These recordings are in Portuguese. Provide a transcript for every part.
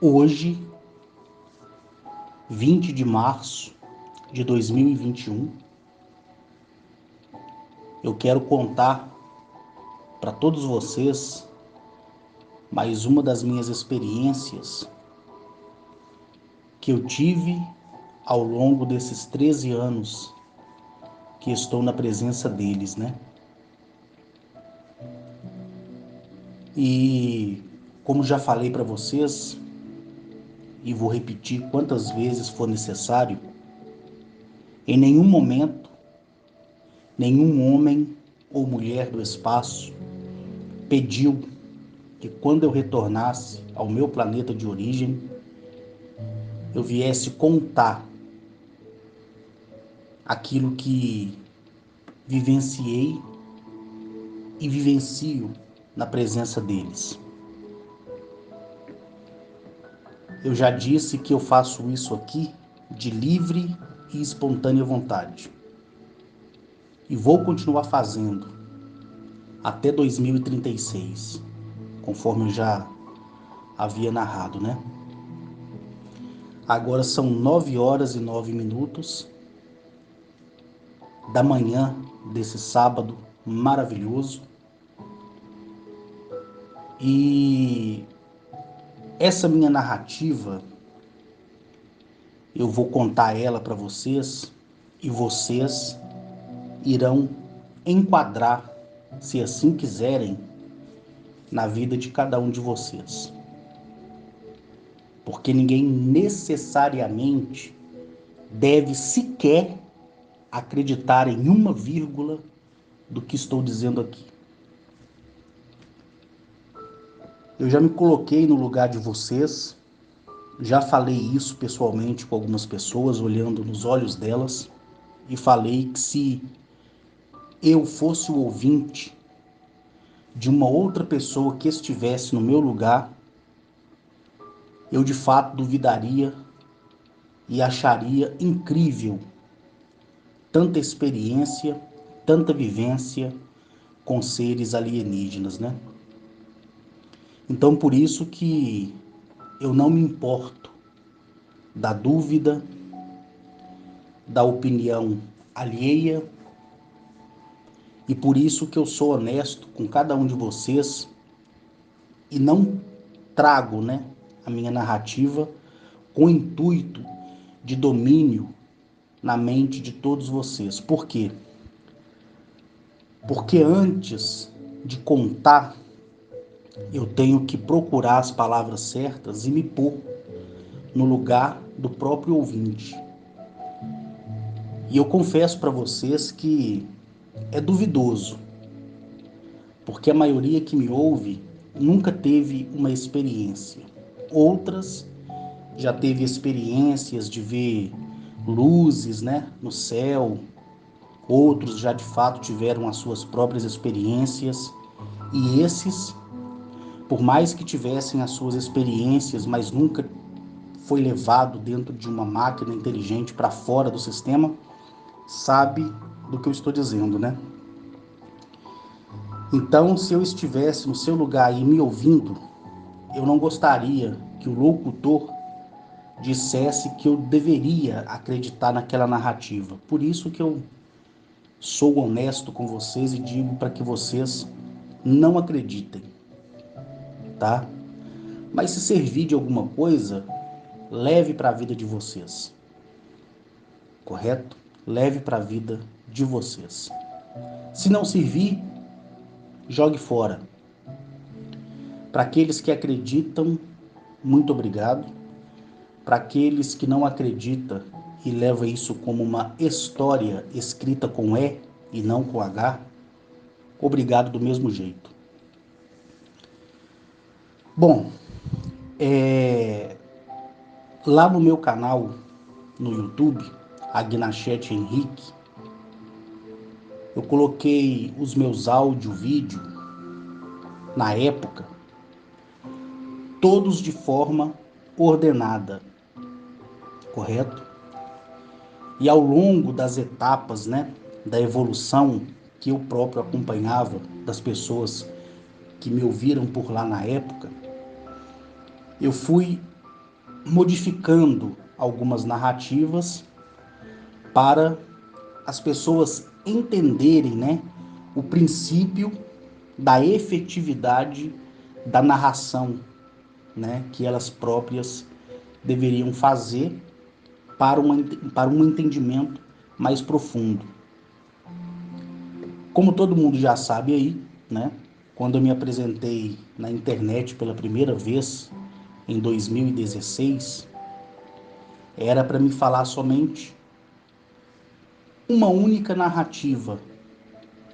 Hoje, 20 de março de 2021, eu quero contar para todos vocês mais uma das minhas experiências que eu tive ao longo desses 13 anos que estou na presença deles, né? E como já falei para vocês, e vou repetir quantas vezes for necessário, em nenhum momento, nenhum homem ou mulher do espaço pediu que quando eu retornasse ao meu planeta de origem, eu viesse contar aquilo que vivenciei e vivencio na presença deles. Eu já disse que eu faço isso aqui de livre e espontânea vontade. E vou continuar fazendo até 2036, conforme eu já havia narrado, né? Agora são 9 horas e 9 minutos da manhã desse sábado maravilhoso. E essa minha narrativa, eu vou contar ela para vocês e vocês irão enquadrar, se assim quiserem, na vida de cada um de vocês. Porque ninguém necessariamente deve sequer acreditar em uma vírgula do que estou dizendo aqui. Eu já me coloquei no lugar de vocês, já falei isso pessoalmente com algumas pessoas, olhando nos olhos delas, e falei que se eu fosse o ouvinte de uma outra pessoa que estivesse no meu lugar, eu de fato duvidaria e acharia incrível tanta experiência, tanta vivência com seres alienígenas, né? Então por isso que eu não me importo da dúvida, da opinião alheia, e por isso que eu sou honesto com cada um de vocês e não trago, né, a minha narrativa com o intuito de domínio na mente de todos vocês. Por quê? Porque antes de contar, eu tenho que procurar as palavras certas e me pôr no lugar do próprio ouvinte. E eu confesso para vocês que é duvidoso, porque a maioria que me ouve nunca teve uma experiência. Outras já teve experiências de ver luzes, né, no céu. Outros já de fato tiveram as suas próprias experiências. E esses, por mais que tivessem as suas experiências, mas nunca foi levado dentro de uma máquina inteligente para fora do sistema, sabe do que eu estou dizendo, né? Então, se eu estivesse no seu lugar e me ouvindo, eu não gostaria que o locutor dissesse que eu deveria acreditar naquela narrativa. Por isso que eu sou honesto com vocês e digo para que vocês não acreditem, tá? Mas se servir de alguma coisa, leve para a vida de vocês, correto? Leve para a vida de vocês. Se não servir, jogue fora. Para aqueles que acreditam, muito obrigado. Para aqueles que não acreditam e levam isso como uma história escrita com E e não com H, obrigado do mesmo jeito. Bom, lá no meu canal no YouTube, Agnachete Henrique, eu coloquei os meus áudio, vídeo, na época, todos de forma ordenada, correto? E ao longo das etapas, né, da evolução que eu próprio acompanhava das pessoas que me ouviram por lá na época, eu fui modificando algumas narrativas para as pessoas entenderem, né, o princípio da efetividade da narração, né, que elas próprias deveriam fazer para um entendimento mais profundo. Como todo mundo já sabe aí, né, quando eu me apresentei na internet pela primeira vez, em 2016, era para me falar somente uma única narrativa,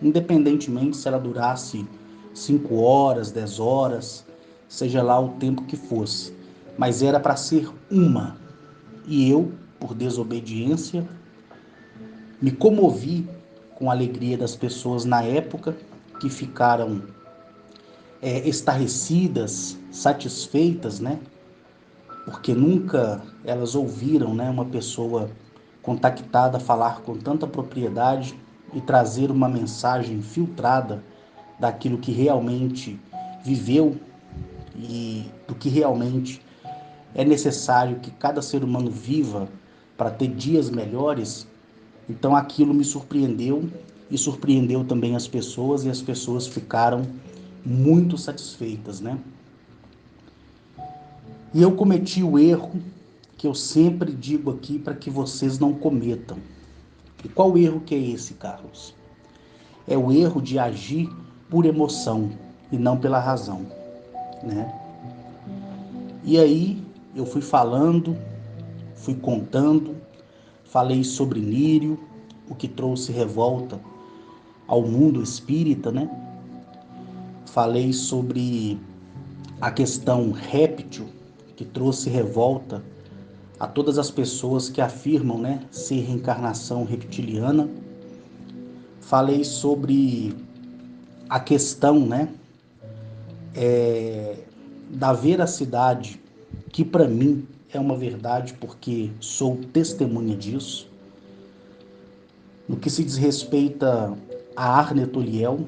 independentemente se ela durasse 5 horas, 10 horas, seja lá o tempo que fosse. Mas era para ser uma. E eu, por desobediência, me comovi com a alegria das pessoas na época que ficaram estarrecidas, satisfeitas, né? Porque nunca elas ouviram, né, uma pessoa contactada falar com tanta propriedade e trazer uma mensagem filtrada daquilo que realmente viveu e do que realmente é necessário que cada ser humano viva para ter dias melhores. Então aquilo me surpreendeu e surpreendeu também as pessoas, e as pessoas ficaram muito satisfeitas, né? E eu cometi o erro que eu sempre digo aqui para que vocês não cometam. E qual erro que é esse, Carlos? É o erro de agir por emoção e não pela razão, né? E aí eu fui falando, fui contando, falei sobre Nírio, o que trouxe revolta ao mundo espírita, né? Falei sobre a questão réptil, que trouxe revolta a todas as pessoas que afirmam, né, ser reencarnação reptiliana. Falei sobre a questão, né, da veracidade, que para mim é uma verdade porque sou testemunha disso. No que se diz respeita a Arne Toliel,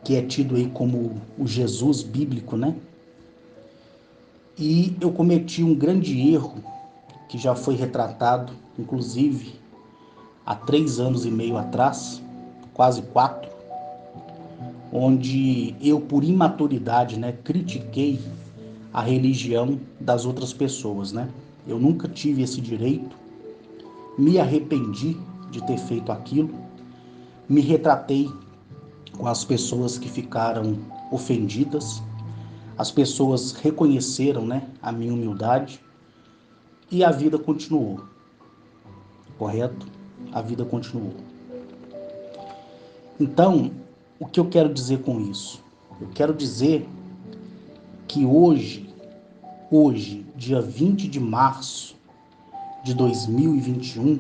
que é tido aí como o Jesus bíblico, né? E eu cometi um grande erro que já foi retratado, inclusive há 3 anos e meio atrás, quase 4, onde eu, por imaturidade, né, critiquei a religião das outras pessoas, né? Eu nunca tive esse direito, me arrependi de ter feito aquilo, me retratei com as pessoas que ficaram ofendidas, as pessoas reconheceram, né, a minha humildade e a vida continuou, correto? A vida continuou. Então, o que eu quero dizer com isso? Eu quero dizer que hoje, dia 20 de março de 2021,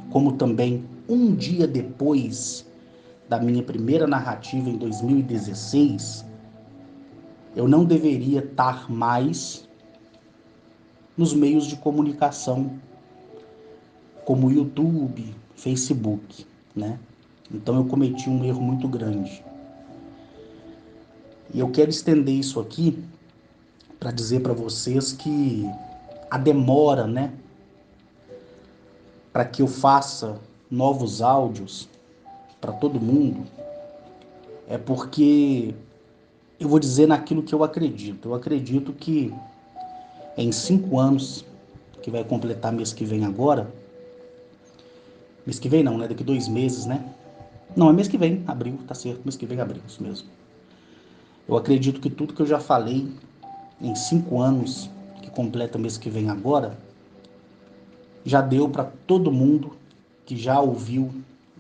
como também um dia depois da minha primeira narrativa em 2016, eu não deveria estar mais nos meios de comunicação, como YouTube, Facebook, né? Então eu cometi um erro muito grande. E eu quero estender isso aqui para dizer para vocês que a demora, né, para que eu faça novos áudios para todo mundo, é porque eu vou dizer naquilo que eu acredito. Eu acredito que em 5 anos, que vai completar mês que vem agora, mês que vem não, né? Daqui 2 meses, né? Não, é mês que vem, abril, tá certo, mês que vem, abril, isso mesmo. Eu acredito que tudo que eu já falei em 5 anos, que completa mês que vem agora, já deu para todo mundo que já ouviu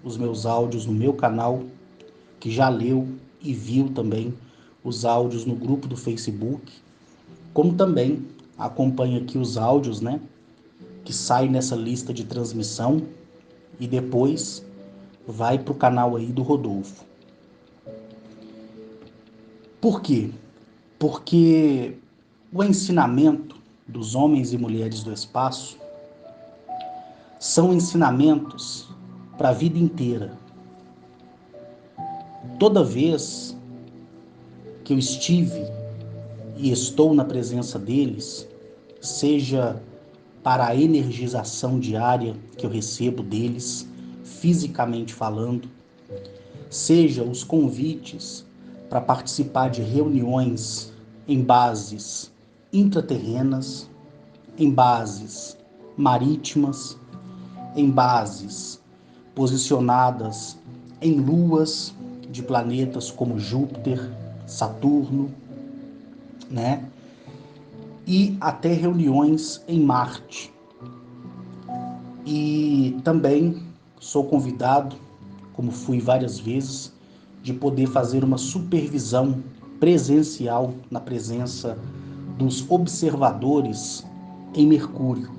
os meus áudios no meu canal, que já leu e viu também os áudios no grupo do Facebook, como também acompanha aqui os áudios, né, que saem nessa lista de transmissão e depois vai para o canal aí do Rodolfo. Por quê? Porque o ensinamento dos homens e mulheres do espaço são ensinamentos para a vida inteira. Toda vez que eu estive e estou na presença deles, seja para a energização diária que eu recebo deles, fisicamente falando, seja os convites para participar de reuniões em bases intraterrenas, em bases marítimas, em bases posicionadas em luas de planetas como Júpiter, Saturno, né? E até reuniões em Marte. E também sou convidado, como fui várias vezes, de poder fazer uma supervisão presencial na presença dos observadores em Mercúrio,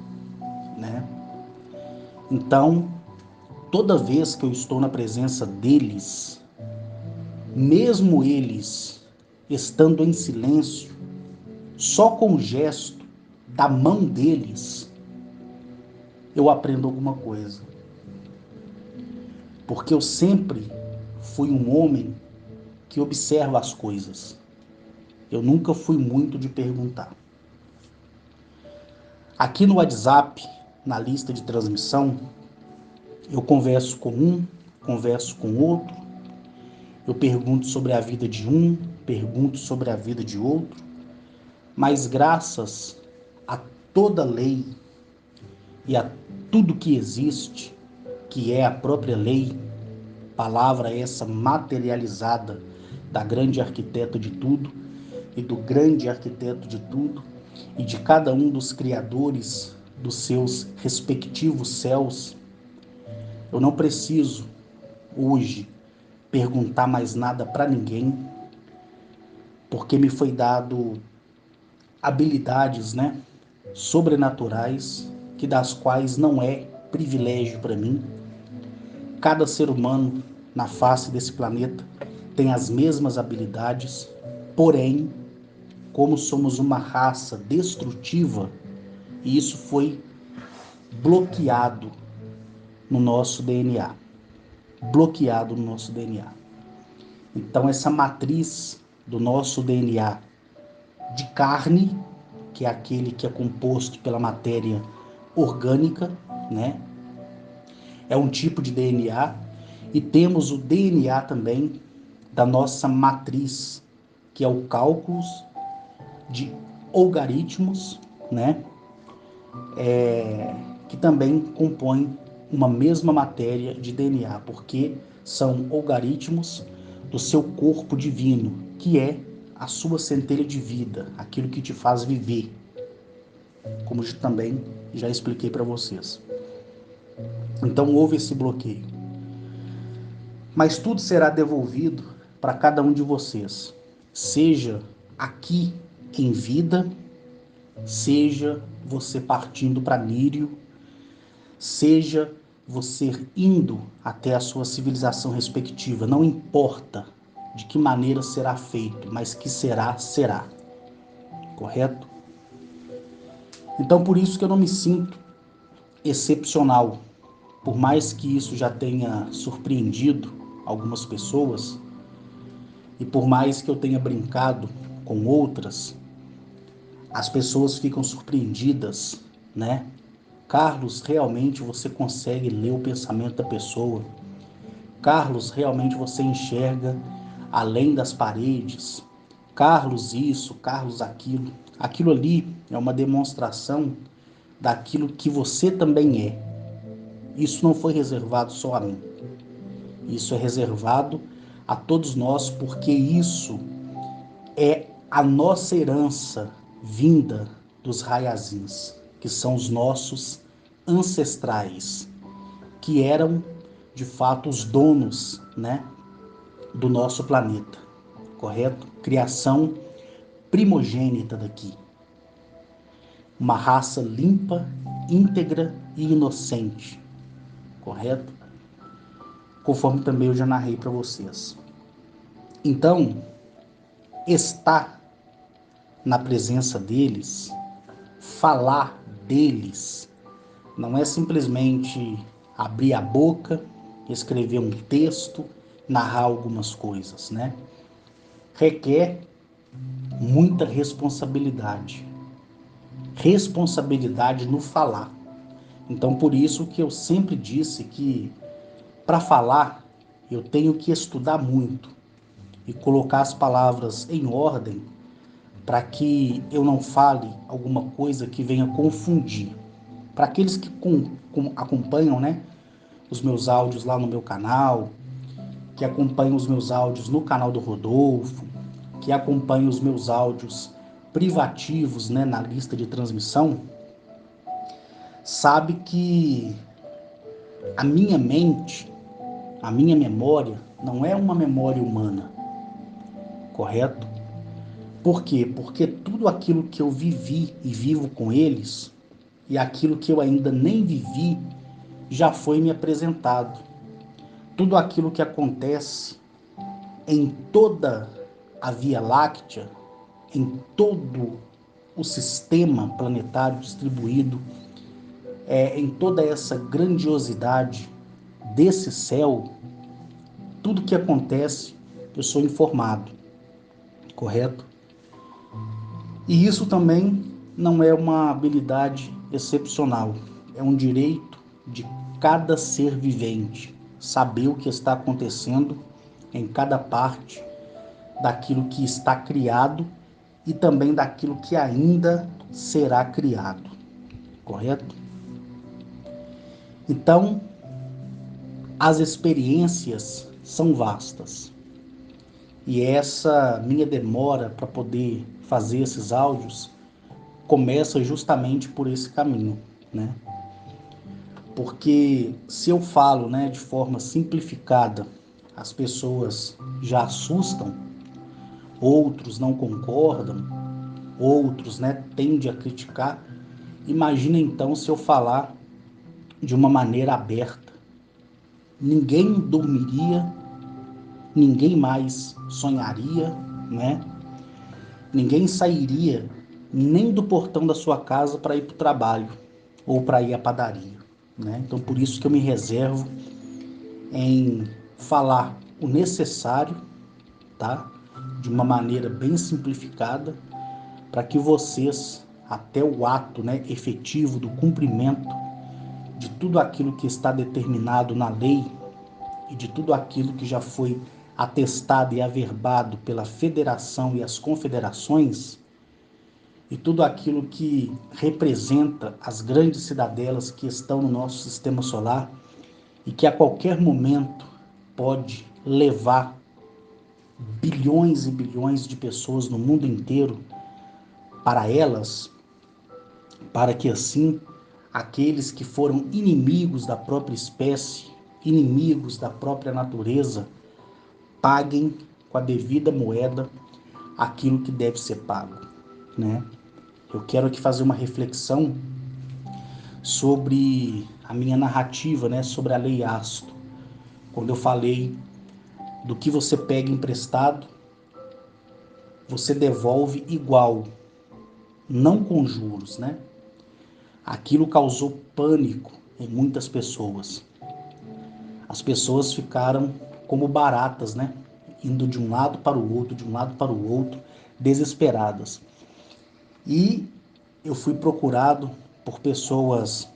né? Então, toda vez que eu estou na presença deles, mesmo eles estando em silêncio, só com o gesto da mão deles, eu aprendo alguma coisa. Porque eu sempre fui um homem que observa as coisas. Eu nunca fui muito de perguntar. Aqui no WhatsApp, na lista de transmissão, eu converso com um, converso com outro, eu pergunto sobre a vida de um, pergunto sobre a vida de outro, mas graças a toda lei e a tudo que existe, que é a própria lei, palavra essa materializada da grande arquiteta de tudo e do grande arquiteto de tudo e de cada um dos criadores dos seus respectivos céus, eu não preciso hoje perguntar mais nada para ninguém, porque me foi dado habilidades, né, sobrenaturais, que das quais não é privilégio para mim. Cada ser humano na face desse planeta tem as mesmas habilidades, porém, como somos uma raça destrutiva, e isso foi bloqueado no nosso DNA. Bloqueado no nosso DNA. Então, essa matriz do nosso DNA de carne, que é aquele que é composto pela matéria orgânica, né? É um tipo de DNA, e temos o DNA também da nossa matriz, que é o cálculo de algaritmos, né? Que também compõe uma mesma matéria de DNA, porque são algaritmos do seu corpo divino, que é a sua centelha de vida, aquilo que te faz viver, como eu também já expliquei para vocês. Então houve esse bloqueio. Mas tudo será devolvido para cada um de vocês, seja aqui em vida, seja você partindo para Nírio, seja você indo até a sua civilização respectiva, não importa de que maneira será feito, mas que será, será. Correto? Então, por isso que eu não me sinto excepcional. Por mais que isso já tenha surpreendido algumas pessoas, e por mais que eu tenha brincado com outras, as pessoas ficam surpreendidas, né? Carlos, realmente você consegue ler o pensamento da pessoa. Carlos, realmente você enxerga além das paredes. Carlos isso, Carlos aquilo. Aquilo ali é uma demonstração daquilo que você também é. Isso não foi reservado só a mim. Isso é reservado a todos nós, porque isso é a nossa herança vinda dos Raiazins, que são os nossos ancestrais, que eram de fato os donos, né, do nosso planeta, correto? Criação primogênita daqui. Uma raça limpa, íntegra e inocente, correto? Conforme também eu já narrei para vocês. Então, estar na presença deles, falar deles, não é simplesmente abrir a boca, escrever um texto, narrar algumas coisas, né? Requer muita responsabilidade, responsabilidade no falar. Então, por isso que eu sempre disse que para falar eu tenho que estudar muito e colocar as palavras em ordem para que eu não fale alguma coisa que venha confundir. Para aqueles que acompanham, né, os meus áudios lá no meu canal, que acompanham os meus áudios no canal do Rodolfo, que acompanham os meus áudios privativos, né, na lista de transmissão, sabe que a minha mente, a minha memória, não é uma memória humana, correto? Por quê? Porque tudo aquilo que eu vivi e vivo com eles, e aquilo que eu ainda nem vivi, já foi me apresentado. Tudo aquilo que acontece em toda a Via Láctea, em todo o sistema planetário distribuído, em toda essa grandiosidade desse céu, tudo que acontece, eu sou informado, correto? E isso também não é uma habilidade excepcional, é um direito de cada ser vivente, saber o que está acontecendo em cada parte daquilo que está criado e também daquilo que ainda será criado, correto? Então, as experiências são vastas. E essa minha demora para poder fazer esses áudios começa justamente por esse caminho, né? Porque se eu falo, né, de forma simplificada, as pessoas já assustam, outros não concordam, outros, né, tendem a criticar. Imagina então se eu falar de uma maneira aberta. Ninguém dormiria, ninguém mais sonharia, né? Ninguém sairia nem do portão da sua casa para ir para o trabalho ou para ir à padaria, né? Então, por isso que eu me reservo em falar o necessário, tá? De uma maneira bem simplificada, para que vocês, até o ato, né, efetivo do cumprimento de tudo aquilo que está determinado na lei e de tudo aquilo que já foi atestado e averbado pela federação e as confederações, e tudo aquilo que representa as grandes cidadelas que estão no nosso sistema solar e que a qualquer momento pode levar bilhões e bilhões de pessoas no mundo inteiro para elas, para que assim aqueles que foram inimigos da própria espécie, inimigos da própria natureza, paguem com a devida moeda aquilo que deve ser pago, né? Eu quero aqui fazer uma reflexão sobre a minha narrativa, né, sobre a lei Asto. Quando eu falei do que você pega emprestado, você devolve igual, não com juros, né? Aquilo causou pânico em muitas pessoas. As pessoas ficaram como baratas, né? Indo de um lado para o outro, de um lado para o outro, desesperadas. E eu fui procurado por pessoas,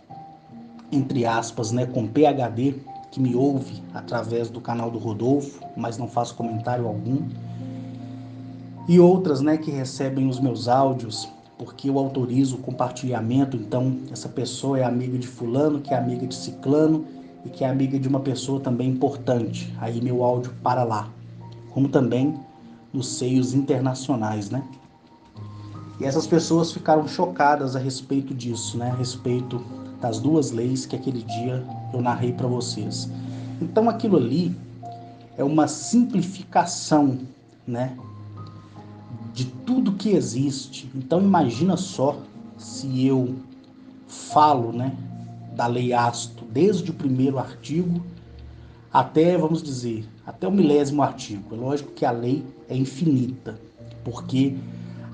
entre aspas, né, com PhD, que me ouve através do canal do Rodolfo, mas não faço comentário algum. E outras, né, que recebem os meus áudios porque eu autorizo o compartilhamento. Então, essa pessoa é amiga de fulano, que é amiga de ciclano e que é amiga de uma pessoa também importante. Aí meu áudio para lá. Como também nos seios internacionais, né? E essas pessoas ficaram chocadas a respeito disso, né? A respeito das duas leis que aquele dia eu narrei para vocês. Então, aquilo ali é uma simplificação, né, de tudo que existe. Então imagina só se eu falo, né, da lei Asto desde o primeiro artigo até, vamos dizer, até o 1000º artigo. É lógico que a lei é infinita, porque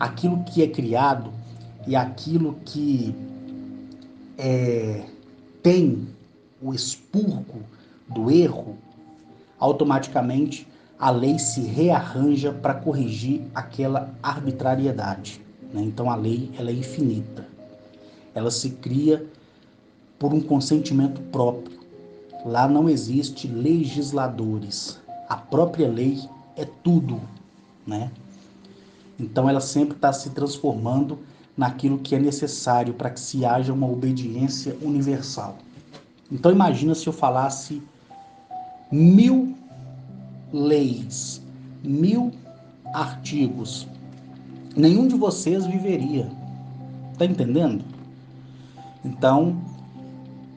aquilo que é criado e aquilo que tem o expurgo do erro, automaticamente a lei se rearranja para corrigir aquela arbitrariedade, né? Então a lei ela é infinita. ela se cria por um consentimento próprio. Lá não existe legisladores. A própria lei é tudo, né? Então ela sempre está se transformando naquilo que é necessário para que se haja uma obediência universal. Então imagina se eu falasse 1000 leis, 1000 artigos. Nenhum de vocês viveria. Tá entendendo? Então,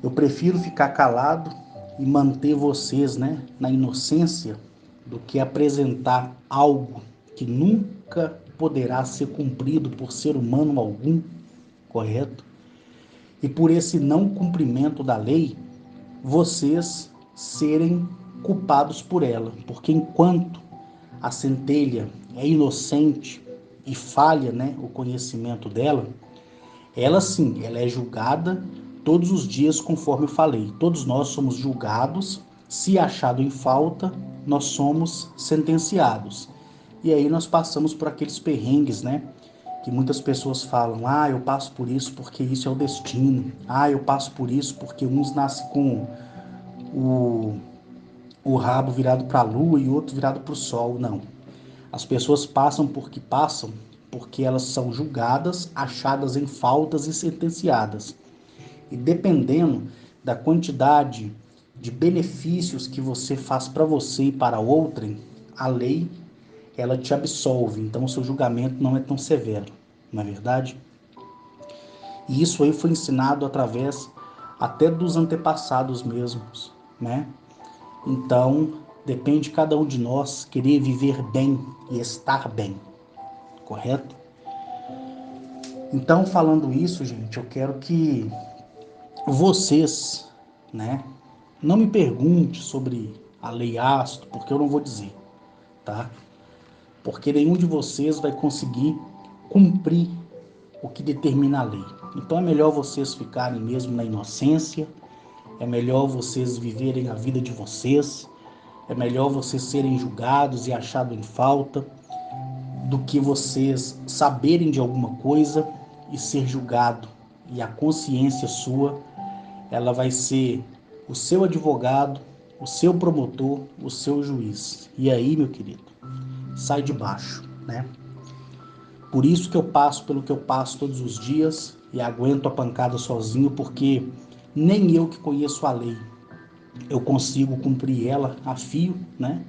eu prefiro ficar calado e manter vocês, né, na inocência do que apresentar algo que nunca poderá ser cumprido por ser humano algum, correto? E por esse não cumprimento da lei, vocês serem culpados por ela, porque enquanto a centelha é inocente e falha, né, o conhecimento dela, ela sim, ela é julgada todos os dias, conforme eu falei. Todos nós somos julgados, se achado em falta, nós somos sentenciados. E aí nós passamos por aqueles perrengues, né? Que muitas pessoas falam, eu passo por isso porque isso é o destino. Eu passo por isso porque uns nascem com o rabo virado para a lua e outro virado para o sol. Não. As pessoas passam porque elas são julgadas, achadas em faltas e sentenciadas. E dependendo da quantidade de benefícios que você faz para você e para outrem, a lei, ela te absolve. Então o seu julgamento não é tão severo, não é verdade? E isso aí foi ensinado através até dos antepassados mesmos, né? Então, depende de cada um de nós querer viver bem e estar bem, correto? Então, falando isso, gente, eu quero que vocês, né, não me pergunte sobre a lei Asto, porque eu não vou dizer, tá? Porque nenhum de vocês vai conseguir cumprir o que determina a lei. Então é melhor vocês ficarem mesmo na inocência, é melhor vocês viverem a vida de vocês, é melhor vocês serem julgados e achados em falta, do que vocês saberem de alguma coisa e ser julgado. E a consciência sua, ela vai ser o seu advogado, o seu promotor, o seu juiz. E aí, meu querido, sai de baixo, né? Por isso que eu passo pelo que eu passo todos os dias e aguento a pancada sozinho, porque nem eu que conheço a lei, eu consigo cumprir ela a fio, né?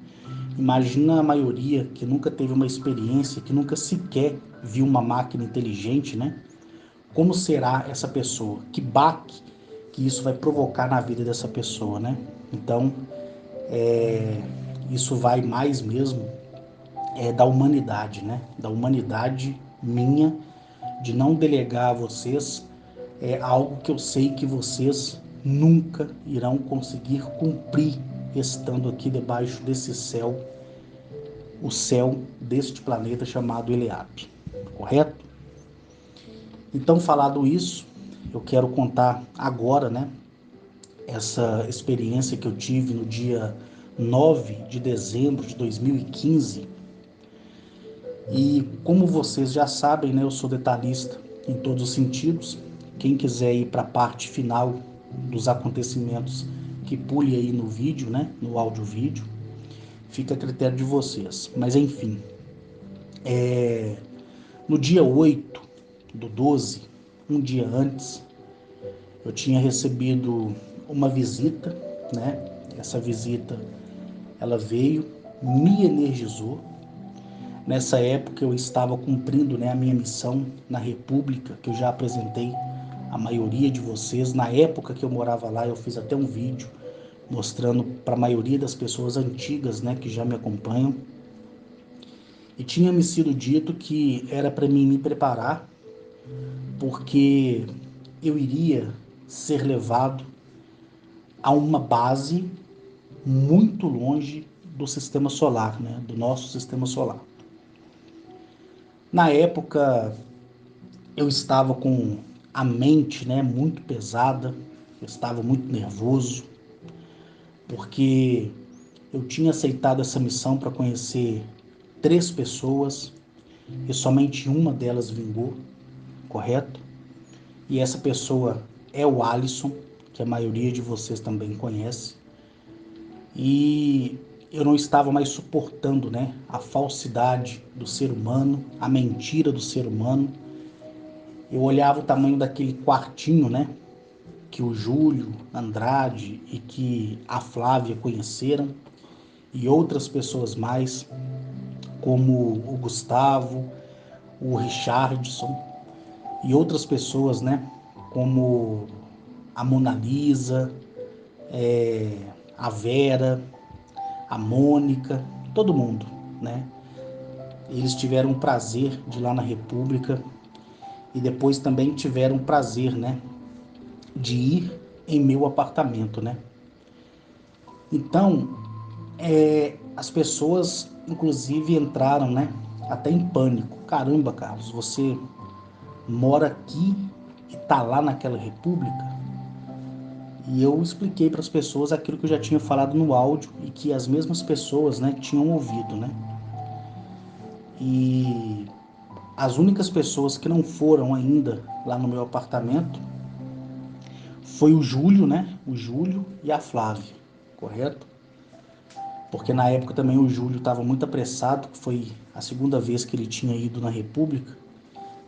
Imagina a maioria que nunca teve uma experiência, que nunca sequer viu uma máquina inteligente, né? Como será essa pessoa? Que baque que isso vai provocar na vida dessa pessoa, né? Então, isso vai mais mesmo da humanidade, né? Da humanidade minha, de não delegar a vocês algo que eu sei que vocês nunca irão conseguir cumprir estando aqui debaixo desse céu, o céu deste planeta chamado Eleap, correto? Então, falado isso, eu quero contar agora, né, essa experiência que eu tive no dia 9 de dezembro de 2015. E como vocês já sabem, né, eu sou detalhista em todos os sentidos. Quem quiser ir para a parte final dos acontecimentos, que pule aí no vídeo, né, no áudio-vídeo, fica a critério de vocês. Mas enfim, no dia 8/12, um dia antes, eu tinha recebido uma visita, né? Essa visita, ela veio, me energizou. Nessa época eu estava cumprindo, né, a minha missão na República, que eu já apresentei a maioria de vocês. Na época que eu morava lá, eu fiz até um vídeo mostrando para a maioria das pessoas antigas, né, que já me acompanham. E tinha me sido dito que era para mim me preparar, porque eu iria ser levado a uma base muito longe do sistema solar, né, do nosso sistema solar. Na época, eu estava com a mente, né, muito pesada, eu estava muito nervoso, porque eu tinha aceitado essa missão para conhecer 3 pessoas e somente uma delas vingou, correto? e essa pessoa é o Alisson, que a maioria de vocês também conhece. E eu não estava mais suportando, né, a falsidade do ser humano, a mentira do ser humano. Eu olhava o tamanho daquele quartinho, né, que o Júlio Andrade e que a Flávia conheceram, e outras pessoas mais, como o Gustavo, o Richardson e outras pessoas, né, como a Mona Lisa, a Vera, a Mônica, todo mundo, né? Eles tiveram o prazer de ir lá na República e depois também tiveram o prazer, né, de ir em meu apartamento, né? Então, as pessoas, inclusive, entraram, né, até em pânico. Caramba, Carlos, você mora aqui e tá lá naquela República? E eu expliquei para as pessoas aquilo que eu já tinha falado no áudio e que as mesmas pessoas, né, tinham ouvido, né? E as únicas pessoas que não foram ainda lá no meu apartamento foi o Júlio, né? O Júlio e a Flávia, correto? Porque na época também o Júlio estava muito apressado, que foi a segunda vez que ele tinha ido na República.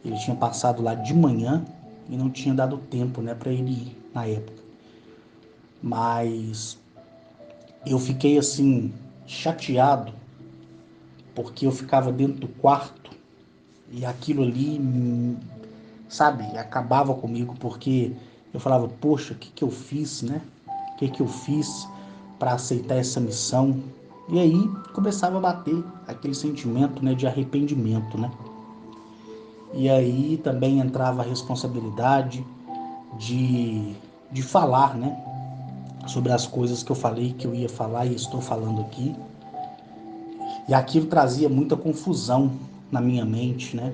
Ele tinha passado lá de manhã e não tinha dado tempo, né, para ele ir na época. Mas eu fiquei assim chateado porque eu ficava dentro do quarto e aquilo ali, sabe, acabava comigo porque eu falava, poxa, o que que eu fiz, né? O que que eu fiz para aceitar essa missão? E aí começava a bater aquele sentimento, né, de arrependimento, né? E aí também entrava a responsabilidade de, de falar, né, sobre as coisas que eu falei que eu ia falar e estou falando aqui. E aquilo trazia muita confusão na minha mente, né?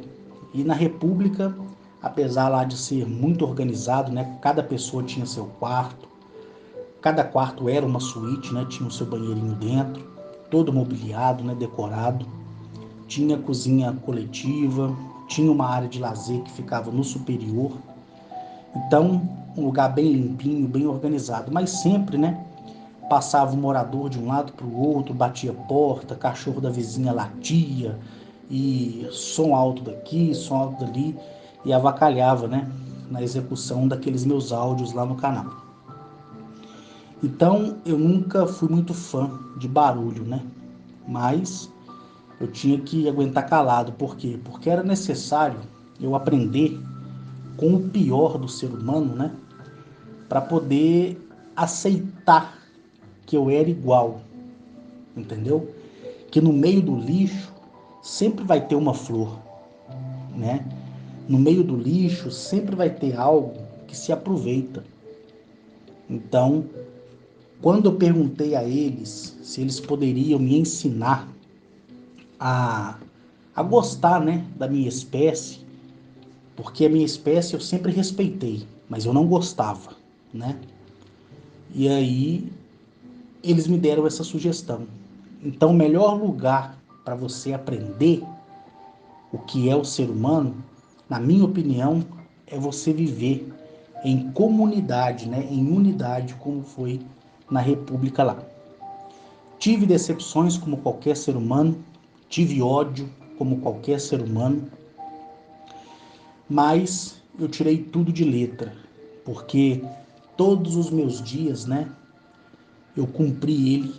E na República, apesar lá de ser muito organizado, né? Cada pessoa tinha seu quarto, cada quarto era uma suíte, né? Tinha o seu banheirinho dentro, todo mobiliado, né? Decorado. Tinha cozinha coletiva, tinha uma área de lazer que ficava no superior. Então, um lugar bem limpinho, bem organizado, mas sempre, né? Passava o morador de um lado para o outro, batia porta, cachorro da vizinha latia, e som alto daqui, som alto dali, e avacalhava, né, na execução daqueles meus áudios lá no canal. Então, eu nunca fui muito fã de barulho, né, mas eu tinha que aguentar calado. Por quê? Porque era necessário eu aprender com o pior do ser humano, né, para poder aceitar que eu era igual, entendeu? Que no meio do lixo sempre vai ter uma flor, né? No meio do lixo sempre vai ter algo que se aproveita. Então, quando eu perguntei a eles se eles poderiam me ensinar a, a gostar, né, da minha espécie, porque a minha espécie eu sempre respeitei, mas eu não gostava, né? E aí eles me deram essa sugestão. Então, o melhor lugar para você aprender o que é o ser humano, na minha opinião, é você viver em comunidade, né, em unidade, como foi na República lá. Tive decepções como qualquer ser humano, tive ódio como qualquer ser humano, mas eu tirei tudo de letra, porque todos os meus dias, né, eu cumpri ele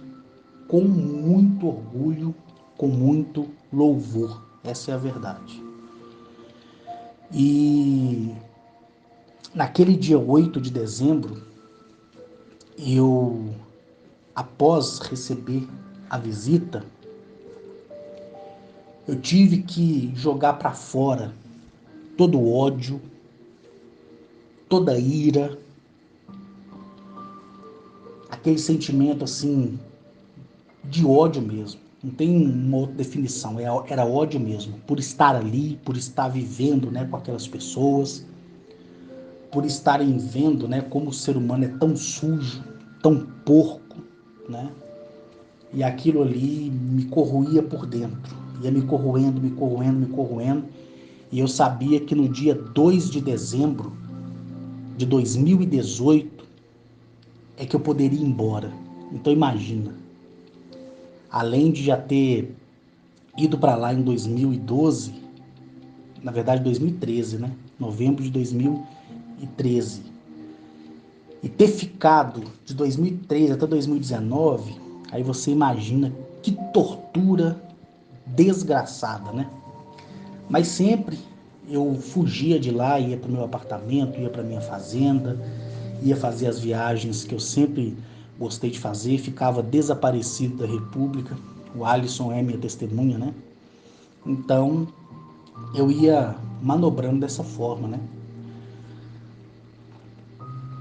com muito orgulho, com muito louvor. Essa é a verdade. E naquele dia 8 de dezembro, eu, após receber a visita, eu tive que jogar para fora todo o ódio, toda a ira, aquele sentimento assim de ódio mesmo. Não tem uma outra definição, era ódio mesmo, por estar ali, por estar vivendo, né, com aquelas pessoas, por estarem vendo, né, como o ser humano é tão sujo, tão porco, né? E aquilo ali me corroía por dentro, ia me corroendo, me corroendo, me corroendo. E eu sabia que no dia 2 de dezembro de 2018 é que eu poderia ir embora. Então imagina, além de já ter ido para lá em 2012, na verdade 2013, né? Novembro de 2013. E ter ficado de 2013 até 2019, aí você imagina que tortura desgraçada, né? Mas sempre eu fugia de lá, ia para o meu apartamento, ia para minha fazenda, ia fazer as viagens que eu sempre gostei de fazer, ficava desaparecido da República. O Alisson é minha testemunha, né? Então eu ia manobrando dessa forma, né?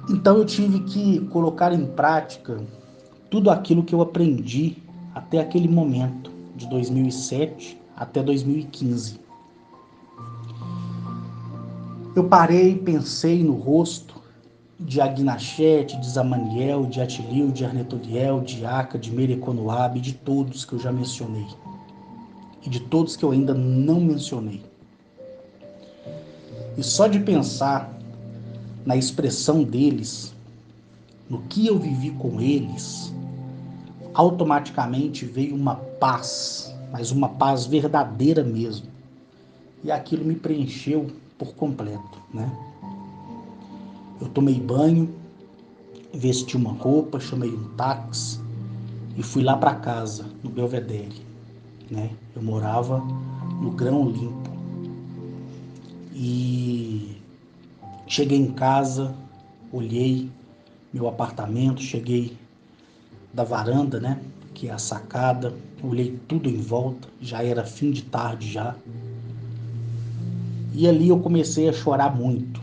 Então eu tive que colocar em prática tudo aquilo que eu aprendi até aquele momento, de 2007 até 2015. Eu parei, pensei no rosto de Agnachete, de Zamaniel, de Atilio, de Arnetoliel, de Aca, de Mereconoab, de todos que eu já mencionei. E de todos que eu ainda não mencionei. E só de pensar na expressão deles, no que eu vivi com eles, automaticamente veio uma paz, mas uma paz verdadeira mesmo. E aquilo me preencheu por completo, né? Eu tomei banho, vesti uma roupa, chamei um táxi e fui lá para casa, no Belvedere, né? Eu morava no Grão Limpo. E cheguei em casa, olhei meu apartamento, cheguei da varanda, né? Que é a sacada, olhei tudo em volta, já era fim de tarde já. E ali eu comecei a chorar muito,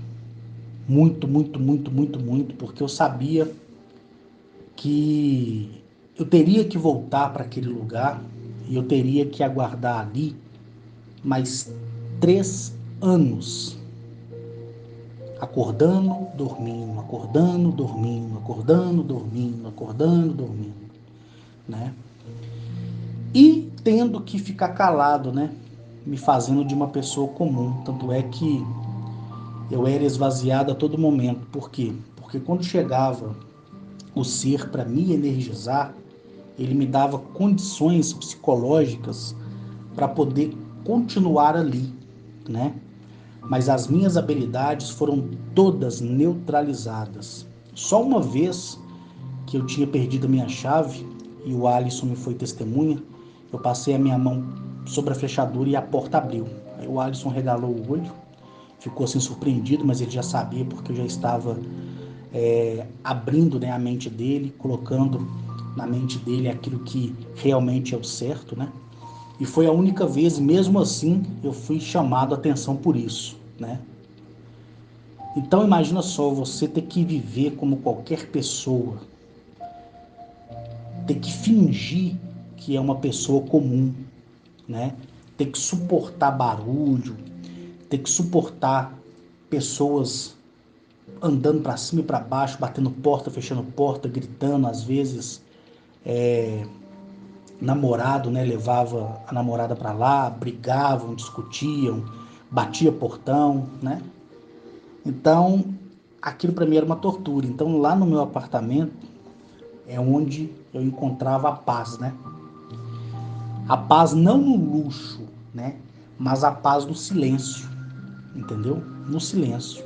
muito, muito, muito, muito, muito, porque eu sabia que eu teria que voltar para aquele lugar e eu teria que aguardar ali mais 3 anos, acordando, dormindo, acordando, dormindo, acordando, dormindo, acordando, dormindo, né? E tendo que ficar calado, né? Me fazendo de uma pessoa comum. Tanto é que eu era esvaziado a todo momento. Por quê? Porque quando chegava o ser para me energizar, ele me dava condições psicológicas para poder continuar ali, né? Mas as minhas habilidades foram todas neutralizadas. Só uma vez que eu tinha perdido a minha chave e o Alisson me foi testemunha, eu passei a minha mão sobre a fechadura e a porta abriu. Aí o Alisson regalou o olho, ficou assim surpreendido, mas ele já sabia porque eu já estava abrindo, né, a mente dele, colocando na mente dele aquilo que realmente é o certo, né? E foi a única vez, mesmo assim, eu fui chamado a atenção por isso, né? Então imagina só, você ter que viver como qualquer pessoa, ter que fingir que é uma pessoa comum, né? Ter que suportar barulho, ter que suportar pessoas andando para cima e para baixo, batendo porta, fechando porta, gritando, às vezes namorado, né, levava a namorada para lá, brigavam, discutiam, batia portão, né? Então, aquilo para mim era uma tortura. Então, lá no meu apartamento é onde eu encontrava a paz, né? A paz não no luxo, né? Mas a paz no silêncio, entendeu? No silêncio.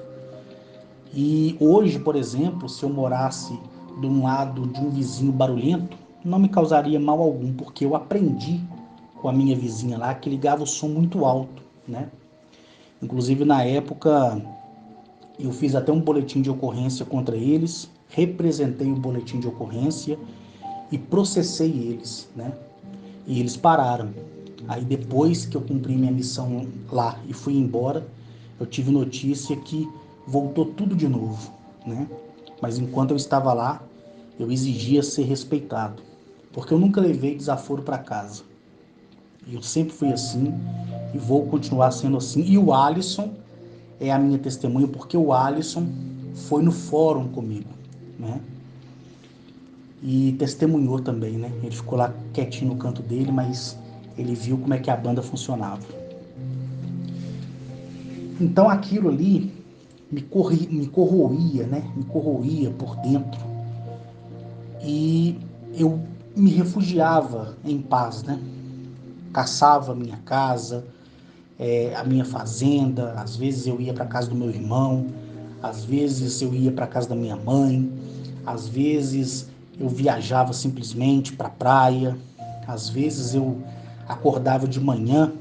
E hoje, por exemplo, se eu morasse de um lado de um vizinho barulhento, não me causaria mal algum, porque eu aprendi com a minha vizinha lá que ligava o som muito alto, né? Inclusive, na época, eu fiz até um boletim de ocorrência contra eles, representei o boletim de ocorrência e processei eles, né? E eles pararam. Aí depois que eu cumpri minha missão lá e fui embora, eu tive notícia que voltou tudo de novo, né? Mas enquanto eu estava lá, eu exigia ser respeitado, porque eu nunca levei desaforo para casa. Eu sempre fui assim e vou continuar sendo assim. E o Alisson é a minha testemunha, porque o Alisson foi no fórum comigo, né? E testemunhou também, né? Ele ficou lá quietinho no canto dele, mas ele viu como é que a banda funcionava. Então aquilo ali me corroía, né? Me corroía por dentro. E eu me refugiava em paz, né? Caçava a minha casa, a minha fazenda. Às vezes eu ia para a casa do meu irmão, às vezes eu ia para a casa da minha mãe, às vezes eu viajava simplesmente para a praia, às vezes eu acordava de manhã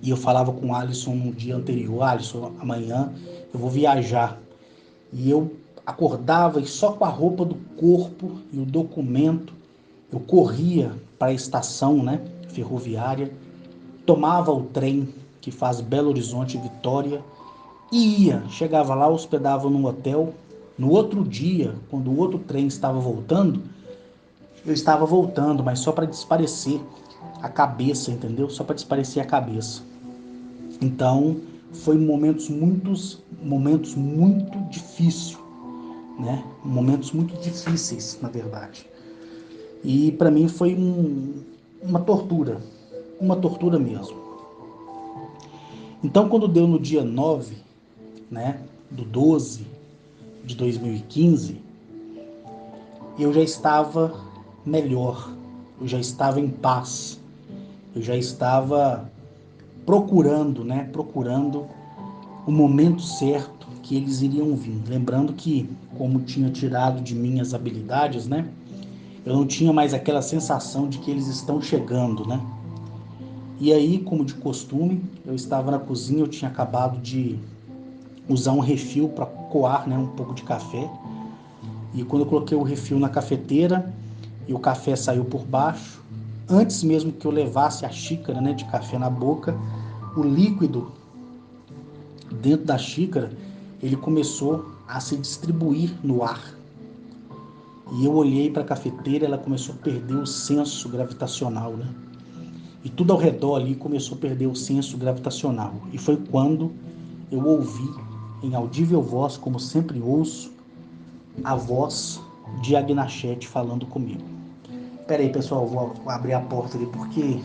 e eu falava com o Alisson no dia anterior: Alisson, amanhã eu vou viajar. E eu acordava e só com a roupa do corpo e o documento eu corria para a estação, né, ferroviária, tomava o trem que faz Belo Horizonte e Vitória e ia. Chegava lá, hospedava num hotel. No outro dia, quando o outro trem estava voltando, eu estava voltando, mas só para desaparecer a cabeça, entendeu? Só para desaparecer a cabeça. Então, foi momentos muito difíceis, né? Momentos muito difíceis, na verdade. E para mim foi uma tortura mesmo. Então, quando deu no dia 9, né, do 12 de 2015, eu já estava melhor, eu já estava em paz, eu já estava procurando, né, procurando o momento certo que eles iriam vir. Lembrando que, como tinha tirado de mim as habilidades, né, eu não tinha mais aquela sensação de que eles estão chegando, né? E aí, como de costume, eu estava na cozinha, eu tinha acabado de usar um refil para coar, né, um pouco de café. E quando eu coloquei o refil na cafeteira e o café saiu por baixo, antes mesmo que eu levasse a xícara, né, de café na boca, o líquido dentro da xícara, ele começou a se distribuir no ar. E eu olhei para a cafeteira, ela começou a perder o senso gravitacional, né? E tudo ao redor ali começou a perder o senso gravitacional. E foi quando eu ouvi, em audível voz, como sempre ouço, a voz de Agnachete falando comigo. Pera aí, pessoal, vou abrir a porta ali porque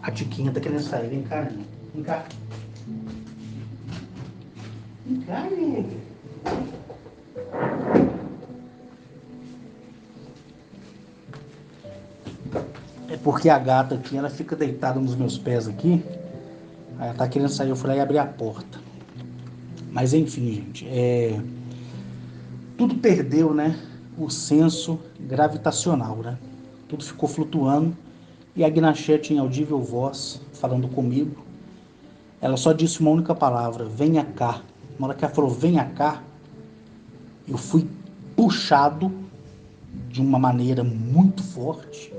a Tiquinha tá querendo sair. Vem cá, né? Vem cá. Vem cá, nega. É porque a gata aqui, ela fica deitada nos meus pés aqui. Aí ela tá querendo sair, eu fui lá e abri a porta. Mas enfim, gente, tudo perdeu, né, o senso gravitacional, né? Tudo ficou flutuando e a Gnachete, em audível voz, falando comigo, ela só disse uma única palavra: venha cá. Na hora que ela falou venha cá, eu fui puxado de uma maneira muito forte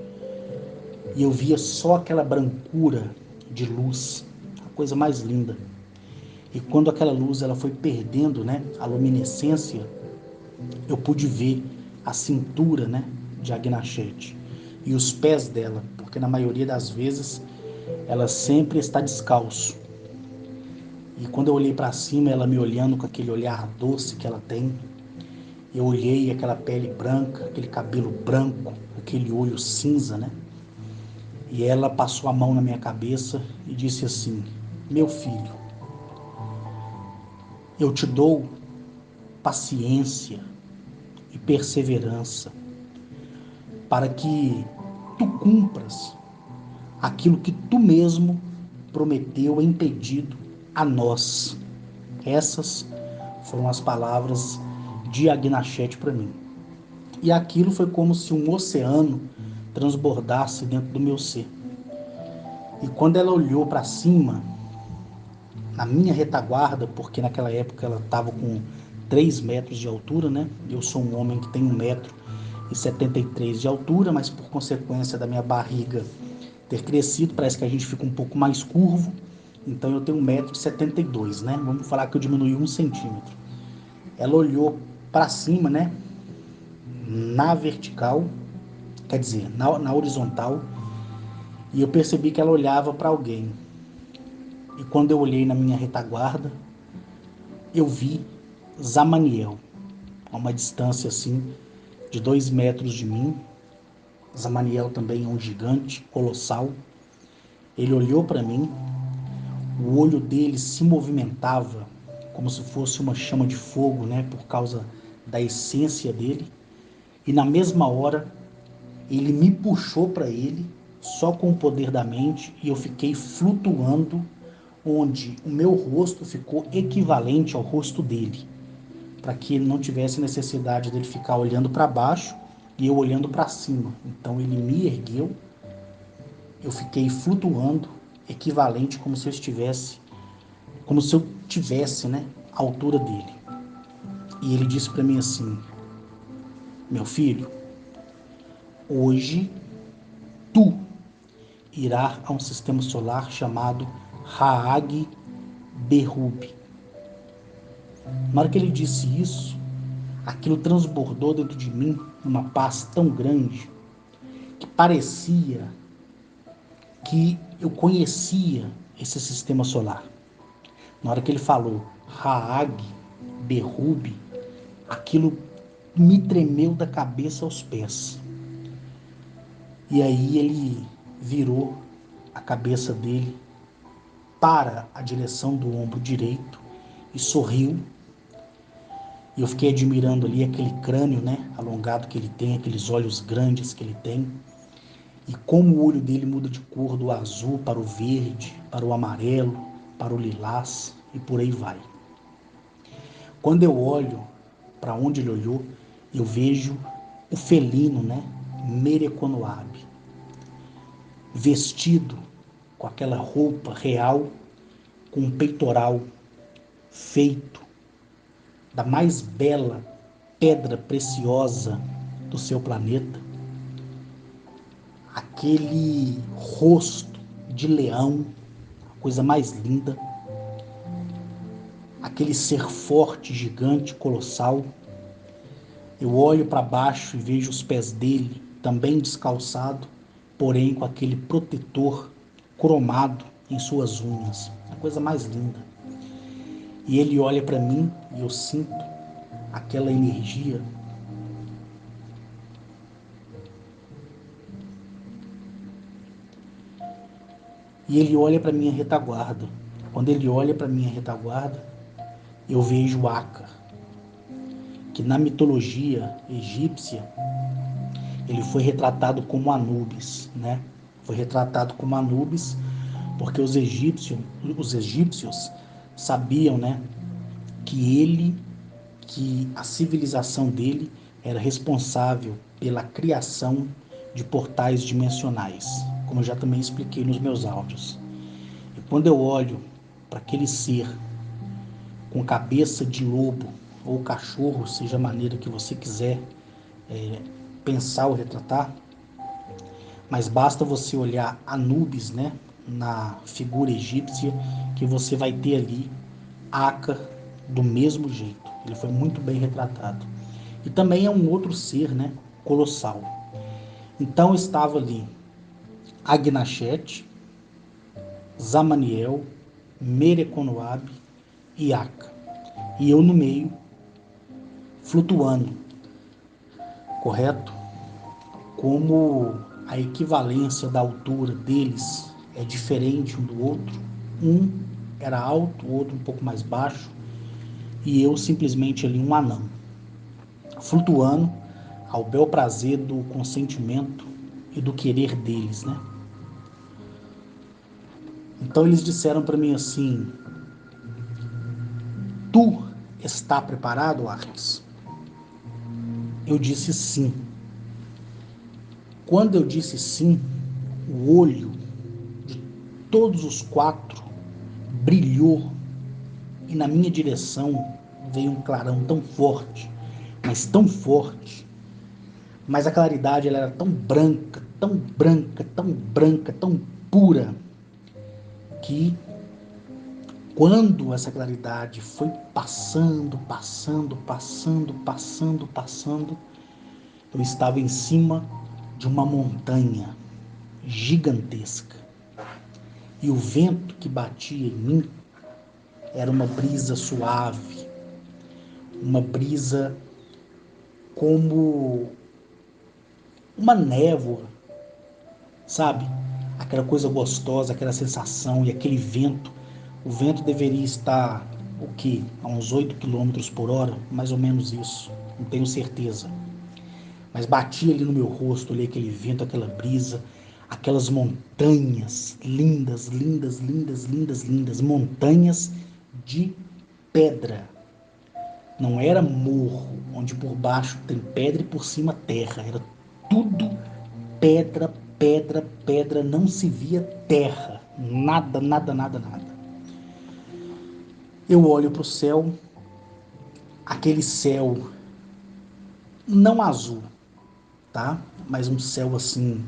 e eu via só aquela brancura de luz, a coisa mais linda. E quando aquela luz ela foi perdendo, né, a luminescência, eu pude ver a cintura, né, de Agnachete e os pés dela, porque na maioria das vezes ela sempre está descalço. E quando eu olhei para cima, ela me olhando com aquele olhar doce que ela tem, eu olhei aquela pele branca, aquele cabelo branco, aquele olho cinza, né? E ela passou a mão na minha cabeça e disse assim: meu filho, eu te dou paciência e perseverança para que tu cumpras aquilo que tu mesmo prometeu em pedido a nós. Essas foram as palavras de Agnachete para mim. E aquilo foi como se um oceano transbordasse dentro do meu ser. E quando ela olhou para cima, na minha retaguarda, porque naquela época ela estava com 3 metros de altura, né? Eu sou um homem que tem 1,73 m de altura, mas por consequência da minha barriga ter crescido, parece que a gente fica um pouco mais curvo. Então eu tenho 1,72 m, né? Vamos falar que eu diminui 1 cm. Ela olhou para cima, né? Na vertical, quer dizer, na horizontal, e eu percebi que ela olhava para alguém. E quando eu olhei na minha retaguarda, eu vi Zamaniel, a uma distância assim de 2 metros de mim. Zamaniel também é um gigante, colossal. Ele olhou para mim, o olho dele se movimentava como se fosse uma chama de fogo, né, por causa da essência dele. E na mesma hora, ele me puxou para ele, só com o poder da mente, e eu fiquei flutuando, onde o meu rosto ficou equivalente ao rosto dele, para que ele não tivesse necessidade dele ficar olhando para baixo e eu olhando para cima. Então ele me ergueu, eu fiquei flutuando, equivalente como se eu tivesse, né, a altura dele. E ele disse para mim assim: meu filho, hoje tu irá a um sistema solar chamado Raag Berhub. Na hora que ele disse isso, aquilo transbordou dentro de mim uma paz tão grande que parecia que eu conhecia esse sistema solar. Na hora que ele falou Raag Berhub, aquilo me tremeu da cabeça aos pés. E aí ele virou a cabeça dele para a direção do ombro direito e sorriu. E eu fiquei admirando ali aquele crânio, né, alongado que ele tem, aqueles olhos grandes que ele tem, e como o olho dele muda de cor do azul para o verde, para o amarelo, para o lilás e por aí vai. Quando eu olho para onde ele olhou, eu vejo o felino, né, Mereconoab, vestido com aquela roupa real, com um peitoral feito da mais bela pedra preciosa do seu planeta, aquele rosto de leão, a coisa mais linda, aquele ser forte, gigante, colossal. Eu olho para baixo e vejo os pés dele, também descalçado, porém com aquele protetor cromado em suas unhas, a coisa mais linda. E ele olha para mim e eu sinto aquela energia. E ele olha para minha retaguarda. Quando ele olha para minha retaguarda, eu vejo Aka, que na mitologia egípcia ele foi retratado como Anubis, né? Foi retratado como Anubis porque os egípcios sabiam, né, que a civilização dele era responsável pela criação de portais dimensionais, como eu já também expliquei nos meus áudios. E quando eu olho para aquele ser com cabeça de lobo ou cachorro, seja a maneira que você quiser pensar ou retratar, mas basta você olhar Anubis, né, na figura egípcia, que você vai ter ali Aka do mesmo jeito. Ele foi muito bem retratado. E também é um outro ser, né, colossal. Então estava ali Agnachete, Zamaniel, Mereconoab e Aka. E eu no meio, flutuando, correto? Como a equivalência da altura deles é diferente um do outro, um era alto, o outro um pouco mais baixo, e eu simplesmente ali um anão, flutuando ao bel prazer do consentimento e do querer deles, né? Então eles disseram para mim assim: tu está preparado, Arles? Eu disse sim. Quando eu disse sim, o olho de todos os quatro brilhou e na minha direção veio um clarão tão forte, mas tão forte, mas a claridade ela era tão branca, tão branca, tão branca, tão pura, que quando essa claridade foi passando, eu estava em cima de uma montanha gigantesca. E o vento que batia em mim era uma brisa suave, uma brisa como uma névoa, sabe? Aquela coisa gostosa, aquela sensação e aquele vento. O vento deveria estar o que? A uns 8 quilômetros por hora, mais ou menos isso, não tenho certeza. Mas batia ali no meu rosto, olhei aquele vento, aquela brisa, aquelas montanhas lindas, lindas, lindas, lindas, lindas, montanhas de pedra. Não era morro, onde por baixo tem pedra e por cima terra. Era tudo pedra, pedra, pedra. Não se via terra. Nada, nada, nada, nada. Eu olho para o céu, aquele céu não azul, tá? Mas um céu assim,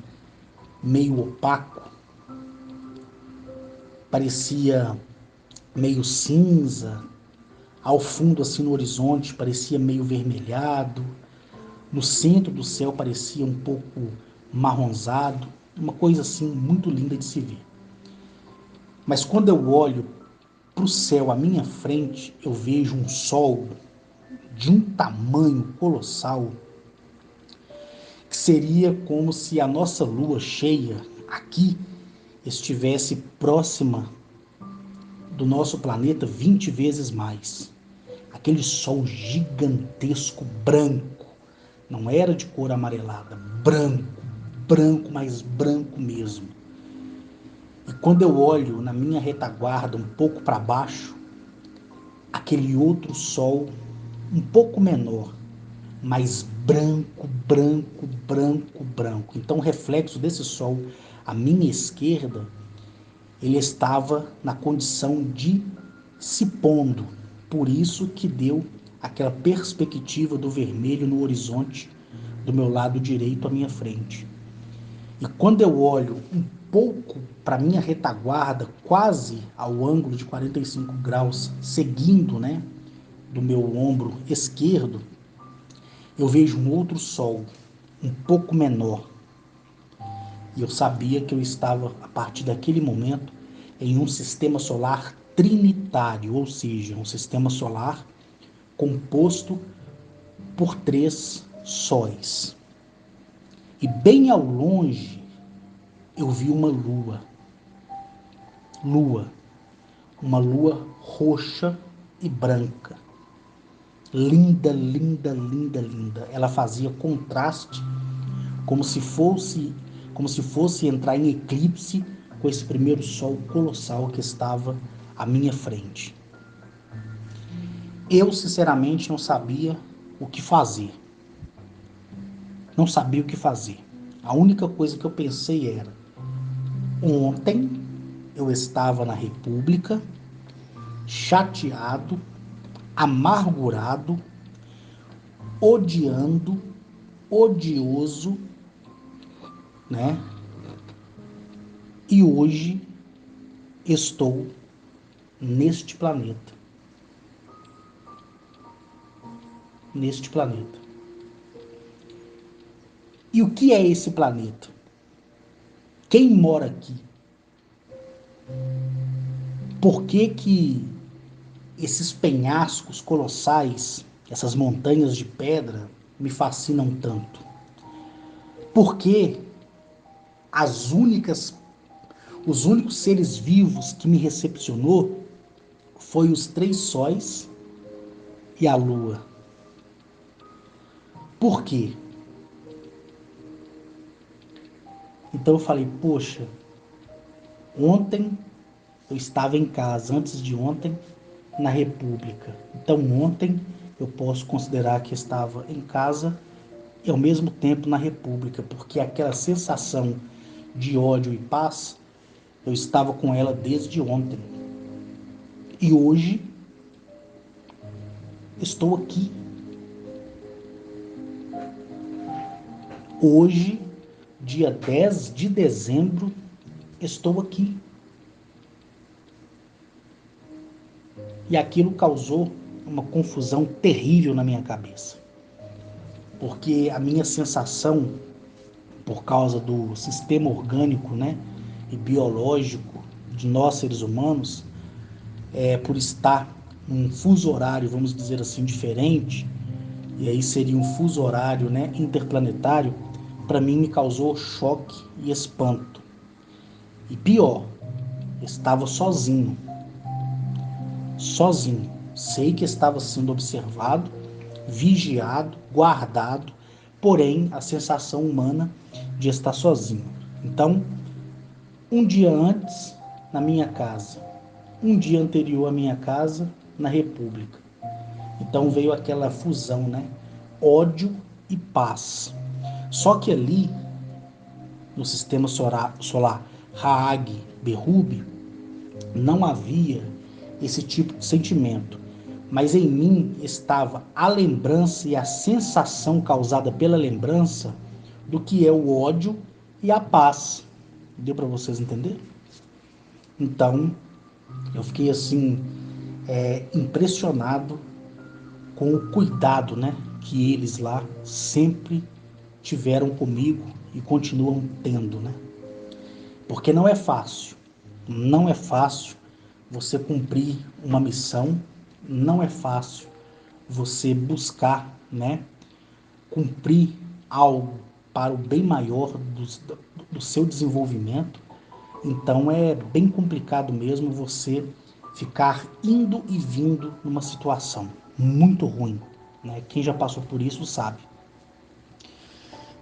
meio opaco. Parecia meio cinza. Ao fundo, assim no horizonte, parecia meio vermelhado. No centro do céu parecia um pouco marronzado, uma coisa assim muito linda de se ver. Mas quando eu olho para o céu à minha frente, eu vejo um sol de um tamanho colossal, que seria como se a nossa lua cheia aqui estivesse próxima do nosso planeta 20 vezes mais. Aquele sol gigantesco, branco, não era de cor amarelada, branco, branco, mas branco mesmo. E quando eu olho na minha retaguarda, um pouco para baixo, aquele outro sol, um pouco menor, mas branco, branco, branco, branco. Então, o reflexo desse sol à minha esquerda, ele estava na condição de se pondo. Por isso que deu aquela perspectiva do vermelho no horizonte do meu lado direito à minha frente. E quando eu olho um pouco para minha retaguarda, quase ao ângulo de 45 graus, seguindo, né, do meu ombro esquerdo, eu vejo um outro sol, um pouco menor. E eu sabia que eu estava, a partir daquele momento, em um sistema solar trinitário, ou seja, um sistema solar composto por 3 sóis. E bem ao longe, eu vi uma lua. Uma lua roxa e branca. Linda, linda, linda, linda. Ela fazia contraste, como se fosse entrar em eclipse com esse primeiro sol colossal que estava à minha frente. Eu, sinceramente, não sabia o que fazer. Não sabia o que fazer. A única coisa que eu pensei era: ontem eu estava na República, chateado, amargurado, odiando, odioso, né? E hoje estou neste planeta. Neste planeta. E o que é esse planeta? Quem mora aqui? Por que que esses penhascos colossais, essas montanhas de pedra, me fascinam tanto? Porque as únicas, os únicos seres vivos que me recepcionou foi os 3 sóis e a lua. Por quê? Então eu falei, poxa, ontem eu estava em casa, antes de ontem, na República. Então ontem eu posso considerar que estava em casa e ao mesmo tempo na República, porque aquela sensação de ódio e paz, eu estava com ela desde ontem. E hoje estou aqui. Hoje, dia 10 de dezembro, estou aqui. E aquilo causou uma confusão terrível na minha cabeça. Porque a minha sensação, por causa do sistema orgânico, né, e biológico de nós seres humanos, por estar num fuso horário, vamos dizer assim, diferente, e aí seria um fuso horário, né, interplanetário, para mim me causou choque e espanto. E pior, estava sozinho. Sozinho. sei que estava sendo observado, vigiado, guardado, porém a sensação humana de estar sozinho. Então, um dia antes, na minha casa, um dia anterior à minha casa, na República. Então veio aquela fusão, né? Ódio e paz. Só que ali, no sistema solar Haag-Berube, não havia esse tipo de sentimento. Mas em mim estava a lembrança e a sensação causada pela lembrança do que é o ódio e a paz. Deu para vocês entenderem? Então, eu fiquei assim, impressionado com o cuidado, né, que eles lá sempre tiveram comigo e continuam tendo, né? Porque não é fácil você cumprir uma missão, não é fácil você buscar, né, cumprir algo para o bem maior do seu desenvolvimento. Então é bem complicado mesmo você ficar indo e vindo numa situação muito ruim, né? Quem já passou por isso sabe.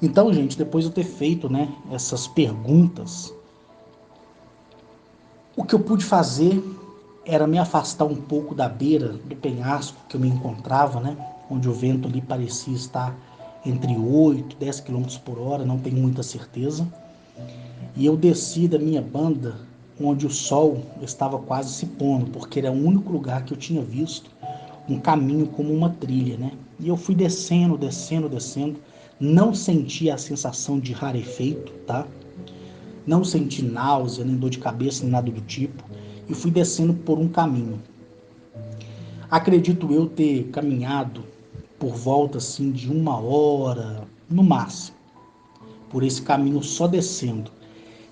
Então, gente, depois de eu ter feito, né, essas perguntas, o que eu pude fazer era me afastar um pouco da beira do penhasco que eu me encontrava, né, onde o vento ali parecia estar entre 8 e 10 quilômetros por hora, não tenho muita certeza. E eu desci da minha banda onde o sol estava quase se pondo, porque era o único lugar que eu tinha visto um caminho como uma trilha, né? E eu fui descendo, descendo, descendo. Não senti a sensação de rarefeito, tá? Não senti náusea, nem dor de cabeça, nem nada do tipo. E fui descendo por um caminho. Acredito eu ter caminhado por volta assim de 1 hora, no máximo, por esse caminho só descendo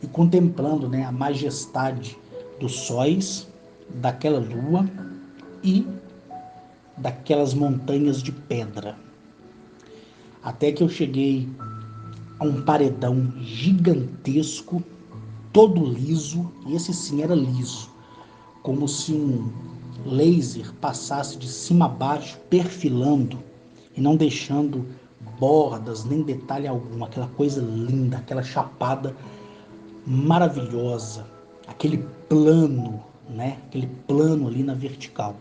e contemplando, né, a majestade dos sóis, daquela lua e daquelas montanhas de pedra. Até que eu cheguei a um paredão gigantesco, todo liso, e esse sim era liso, como se um laser passasse de cima a baixo, perfilando e não deixando bordas nem detalhe algum, aquela coisa linda, aquela chapada maravilhosa, aquele plano, né? Aquele plano ali na vertical.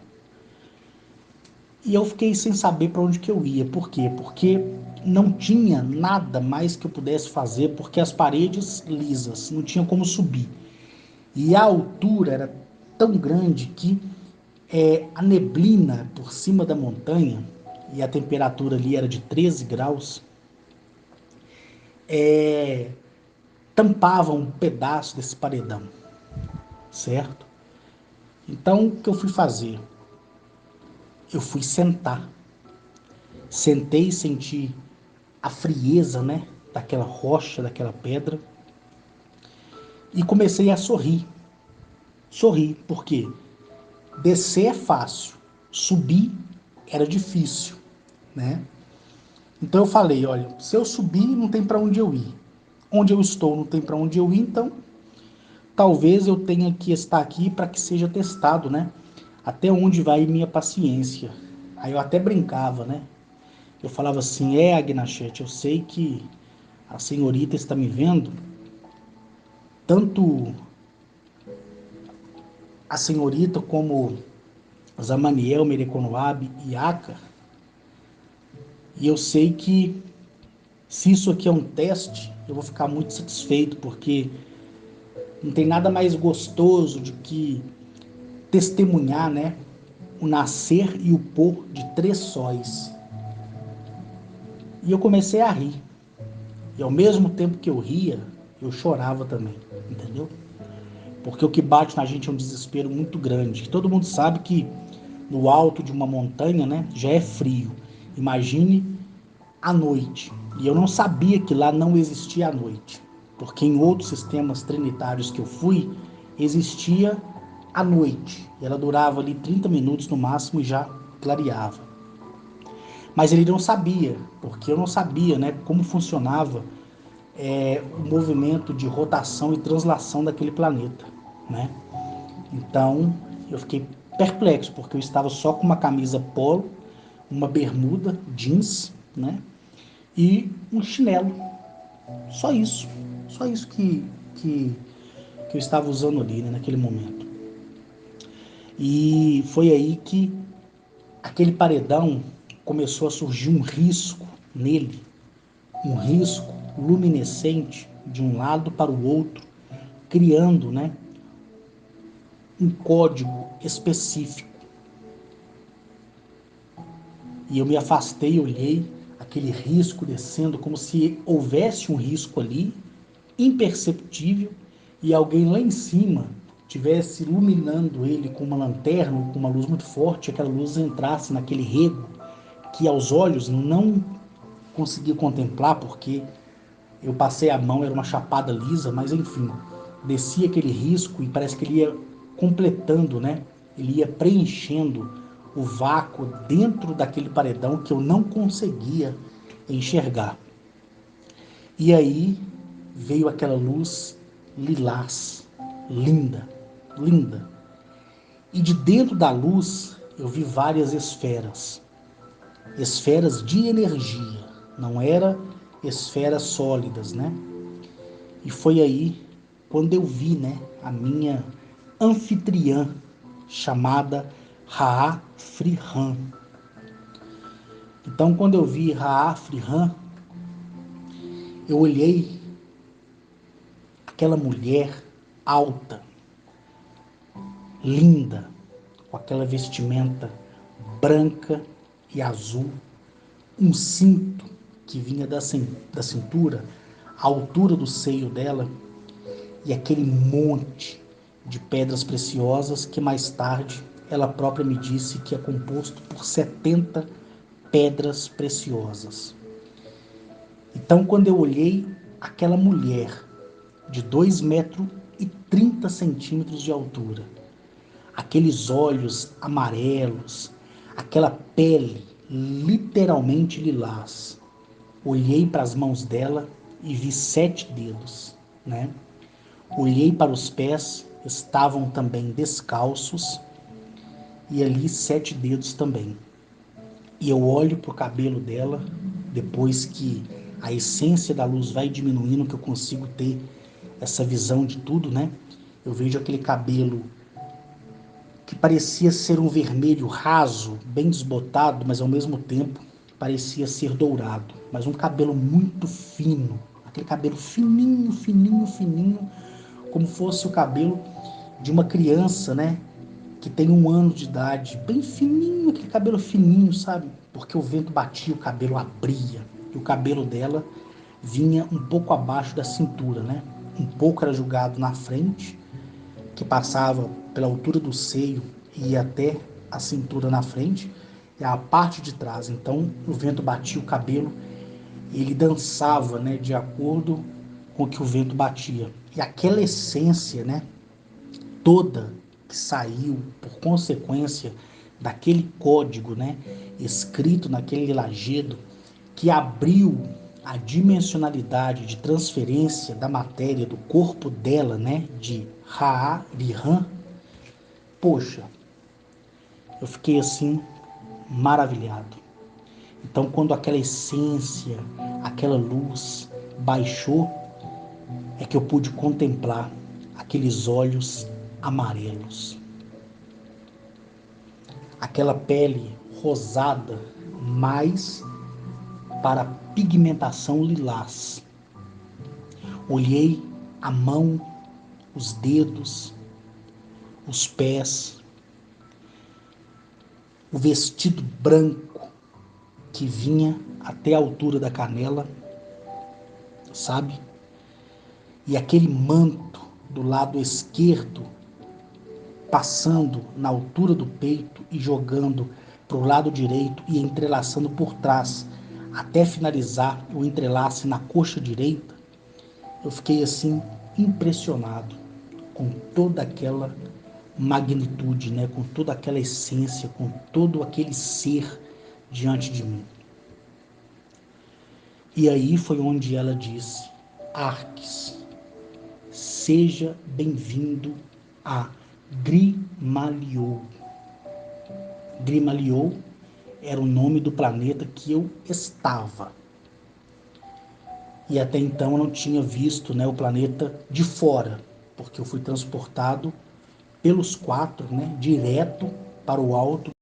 E eu fiquei sem saber para onde que eu ia. Por quê? Porque não tinha nada mais que eu pudesse fazer, porque as paredes lisas, não tinha como subir. E a altura era tão grande que a neblina por cima da montanha, e a temperatura ali era de 13 graus, tampava um pedaço desse paredão, certo? Então, o que eu fui fazer? Eu fui sentar. Sentei e senti a frieza, né, daquela rocha, daquela pedra, e comecei a sorrir. Sorrir, porque descer é fácil, subir era difícil, né? Então eu falei, olha, se eu subir não tem para onde eu ir. Onde eu estou não tem para onde eu ir, então talvez eu tenha que estar aqui para que seja testado, né? Até onde vai minha paciência. Aí eu até brincava, né? Eu falava assim, Agnachete, eu sei que a senhorita está me vendo, tanto a senhorita como Zamaniel, Mereconoab e Aca, e eu sei que se isso aqui é um teste, eu vou ficar muito satisfeito, porque não tem nada mais gostoso do que testemunhar, né, o nascer e o pôr de 3 sóis. E eu comecei a rir. E ao mesmo tempo que eu ria, eu chorava também, entendeu? Porque o que bate na gente é um desespero muito grande. Todo mundo sabe que no alto de uma montanha, né, já é frio. Imagine à noite. E eu não sabia que lá não existia a noite, porque em outros sistemas trinitários que eu fui, existia a noite. E ela durava ali 30 minutos no máximo e já clareava. Mas ele não sabia, porque eu não sabia, né, como funcionava o movimento de rotação e translação daquele planeta, né? Então eu fiquei perplexo, porque eu estava só com uma camisa polo, uma bermuda jeans, né? E um chinelo. Só isso. Só isso que eu estava usando ali, né, naquele momento. E foi aí que aquele paredão começou a surgir um risco nele, um risco luminescente de um lado para o outro, criando, né, um código específico. E eu me afastei, olhei aquele risco descendo como se houvesse um risco ali, imperceptível, e alguém lá em cima tivesse iluminando ele com uma lanterna ou com uma luz muito forte, aquela luz entrasse naquele rego que aos olhos não conseguia contemplar, porque eu passei a mão, era uma chapada lisa, mas enfim, descia aquele risco e parece que ele ia completando, né? Ele ia preenchendo o vácuo dentro daquele paredão que eu não conseguia enxergar. E aí veio aquela luz lilás, linda, linda. E de dentro da luz eu vi várias esferas, esferas de energia, não era esferas sólidas, né? E foi aí quando eu vi, né, a minha anfitriã chamada Raa Frihan. Então, quando eu vi Raa Frihan, eu olhei aquela mulher alta, linda, com aquela vestimenta branca e azul, um cinto que vinha da cintura, à altura do seio dela, e aquele monte de pedras preciosas que mais tarde ela própria me disse que é composto por 70 pedras preciosas. Então, quando eu olhei aquela mulher de 2,30 metros de altura, aqueles olhos amarelos, aquela pele literalmente lilás, olhei para as mãos dela e vi 7 dedos, né? Olhei para os pés, estavam também descalços, e ali 7 dedos também. E eu olho para o cabelo dela, depois que a essência da luz vai diminuindo, que eu consigo ter essa visão de tudo, né? Eu vejo aquele cabelo que parecia ser um vermelho raso, bem desbotado, mas ao mesmo tempo parecia ser dourado. Mas um cabelo muito fino, aquele cabelo fininho, fininho, fininho, como fosse o cabelo de uma criança, né? Que tem 1 ano de idade, bem fininho, aquele cabelo fininho, sabe? Porque o vento batia, o cabelo abria. E o cabelo dela vinha um pouco abaixo da cintura, né? Um pouco era jogado na frente, que passava pela altura do seio e ia até a cintura na frente, e a parte de trás. Então, o vento batia o cabelo, ele dançava, né? De acordo com o que o vento batia. E aquela essência, né? Toda que saiu por consequência daquele código, né, escrito naquele lajedo que abriu a dimensionalidade de transferência da matéria do corpo dela, né, de Raa-Rihan. Poxa, eu fiquei assim maravilhado. Então, quando aquela essência, aquela luz baixou, é que eu pude contemplar aqueles olhos amarelos, aquela pele rosada, mais para a pigmentação lilás. Olhei a mão, os dedos, os pés, o vestido branco que vinha até a altura da canela, sabe? E aquele manto do lado esquerdo passando na altura do peito e jogando para o lado direito e entrelaçando por trás, até finalizar o entrelace na coxa direita. Eu fiquei assim impressionado com toda aquela magnitude, né? Com toda aquela essência, com todo aquele ser diante de mim. E aí foi onde ela disse: Arques, seja bem-vindo a Grimaliou. Grimaliou era o nome do planeta que eu estava. E até então eu não tinha visto, né, o planeta de fora, porque eu fui transportado pelos quatro, né, direto para o alto